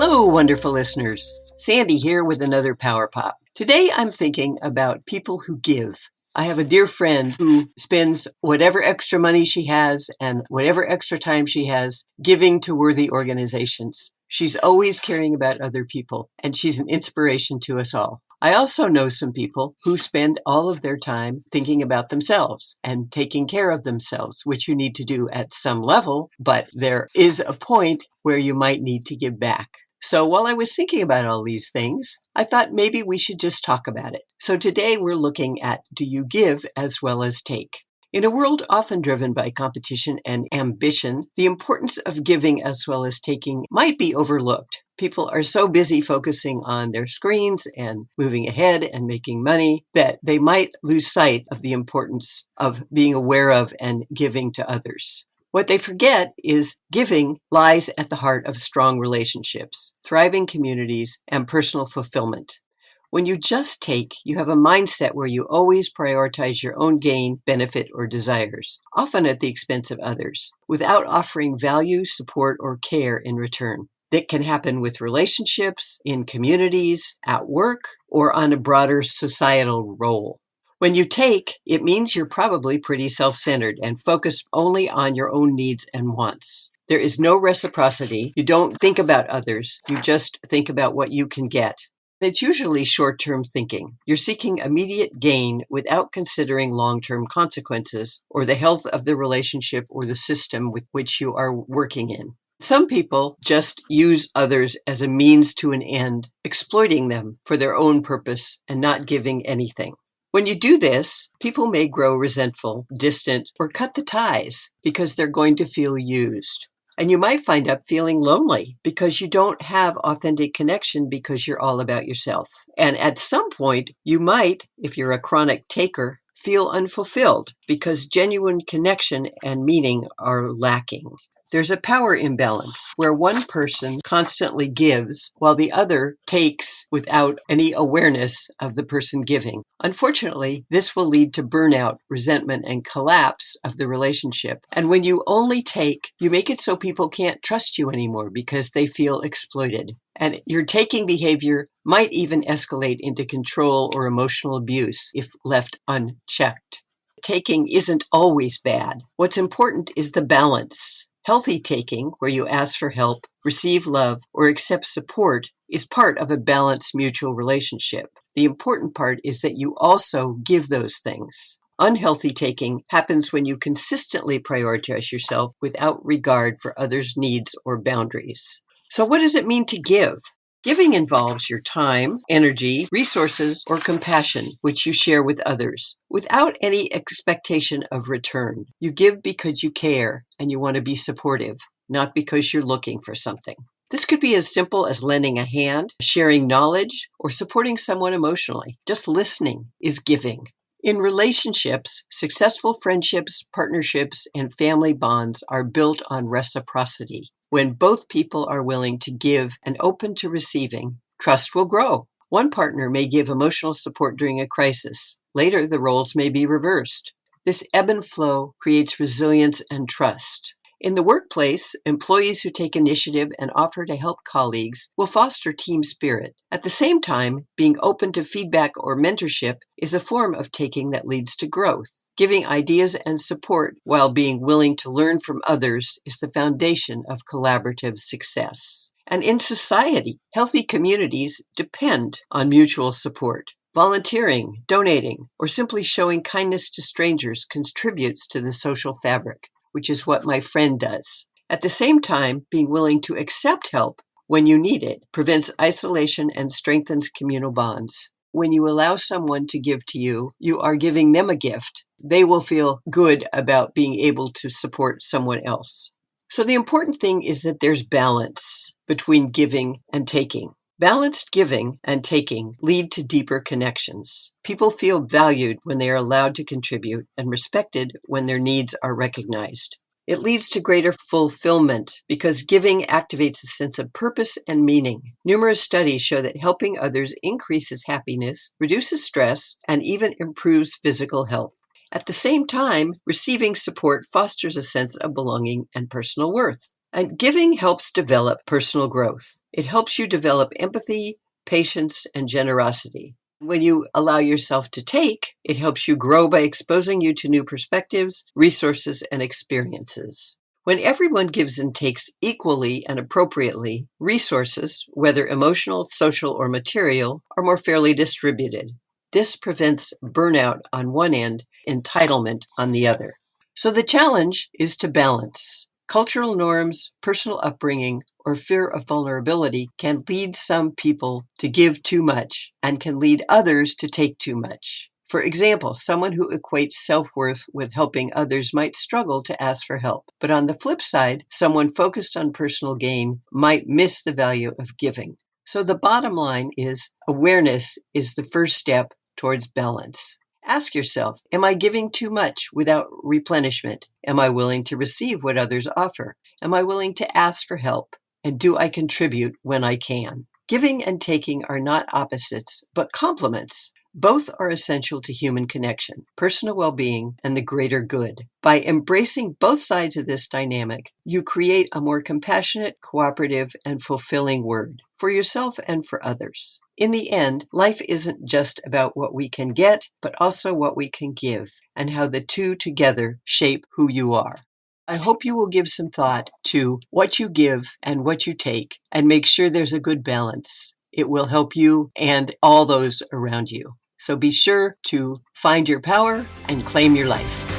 Hello, wonderful listeners. Sandy here with another Power Pop. Today I'm thinking about people who give. I have a dear friend who spends whatever extra money she has and whatever extra time she has giving to worthy organizations. She's always caring about other people, and she's an inspiration to us all. I also know some people who spend all of their time thinking about themselves and taking care of themselves, which you need to do at some level, but there is a point where you might need to give back. So while I was thinking about all these things, I thought maybe we should just talk about it. So today we're looking at, do you give as well as take? In a world often driven by competition and ambition, the importance of giving as well as taking might be overlooked. People are so busy focusing on their screens and moving ahead and making money that they might lose sight of the importance of being aware of and giving to others. What they forget is giving lies at the heart of strong relationships, thriving communities, and personal fulfillment. When you just take, you have a mindset where you always prioritize your own gain, benefit, or desires, often at the expense of others, without offering value, support, or care in return. That can happen with relationships, in communities, at work, or on a broader societal role. When you take, it means you're probably pretty self-centered and focused only on your own needs and wants. There is no reciprocity. You don't think about others. You just think about what you can get. It's usually short-term thinking. You're seeking immediate gain without considering long-term consequences or the health of the relationship or the system with which you are working in. Some people just use others as a means to an end, exploiting them for their own purpose and not giving anything. When you do this, people may grow resentful, distant, or cut the ties because they're going to feel used. And you might find up feeling lonely because you don't have authentic connection because you're all about yourself. And at some point, you might, if you're a chronic taker, feel unfulfilled because genuine connection and meaning are lacking. There's a power imbalance where one person constantly gives while the other takes without any awareness of the person giving. Unfortunately, this will lead to burnout, resentment, and collapse of the relationship. And when you only take, you make it so people can't trust you anymore because they feel exploited. And your taking behavior might even escalate into control or emotional abuse if left unchecked. Taking isn't always bad. What's important is the balance. Healthy taking, where you ask for help, receive love, or accept support, is part of a balanced mutual relationship. The important part is that you also give those things. Unhealthy taking happens when you consistently prioritize yourself without regard for others' needs or boundaries. So what does it mean to give? Giving involves your time, energy, resources, or compassion, which you share with others, without any expectation of return. You give because you care and you want to be supportive, not because you're looking for something. This could be as simple as lending a hand, sharing knowledge, or supporting someone emotionally. Just listening is giving. In relationships, successful friendships, partnerships, and family bonds are built on reciprocity. When both people are willing to give and open to receiving, trust will grow. One partner may give emotional support during a crisis. Later, the roles may be reversed. This ebb and flow creates resilience and trust. In the workplace, employees who take initiative and offer to help colleagues will foster team spirit. At the same time, being open to feedback or mentorship is a form of taking that leads to growth. Giving ideas and support while being willing to learn from others is the foundation of collaborative success. And in society, healthy communities depend on mutual support. Volunteering, donating, or simply showing kindness to strangers contributes to the social fabric, which is what my friend does. At the same time, being willing to accept help when you need it prevents isolation and strengthens communal bonds. When you allow someone to give to you, you are giving them a gift. They will feel good about being able to support someone else. So the important thing is that there's balance between giving and taking. Balanced giving and taking lead to deeper connections. People feel valued when they are allowed to contribute and respected when their needs are recognized. It leads to greater fulfillment because giving activates a sense of purpose and meaning. Numerous studies show that helping others increases happiness, reduces stress, and even improves physical health. At the same time, receiving support fosters a sense of belonging and personal worth. And giving helps develop personal growth. It helps you develop empathy, patience, and generosity. When you allow yourself to take, it helps you grow by exposing you to new perspectives, resources, and experiences. When everyone gives and takes equally and appropriately, resources, whether emotional, social, or material, are more fairly distributed. This prevents burnout on one end, entitlement on the other. So the challenge is to balance. Cultural norms, personal upbringing, or fear of vulnerability can lead some people to give too much and can lead others to take too much. For example, someone who equates self-worth with helping others might struggle to ask for help. But on the flip side, someone focused on personal gain might miss the value of giving. So the bottom line is awareness is the first step towards balance. Ask yourself, am I giving too much without replenishment? Am I willing to receive what others offer? Am I willing to ask for help? And do I contribute when I can? Giving and taking are not opposites, but complements. Both are essential to human connection, personal well-being, and the greater good. By embracing both sides of this dynamic, you create a more compassionate, cooperative, and fulfilling world for yourself and for others. In the end, life isn't just about what we can get, but also what we can give, and how the two together shape who you are. I hope you will give some thought to what you give and what you take, and make sure there's a good balance. It will help you and all those around you. So be sure to find your power and claim your life.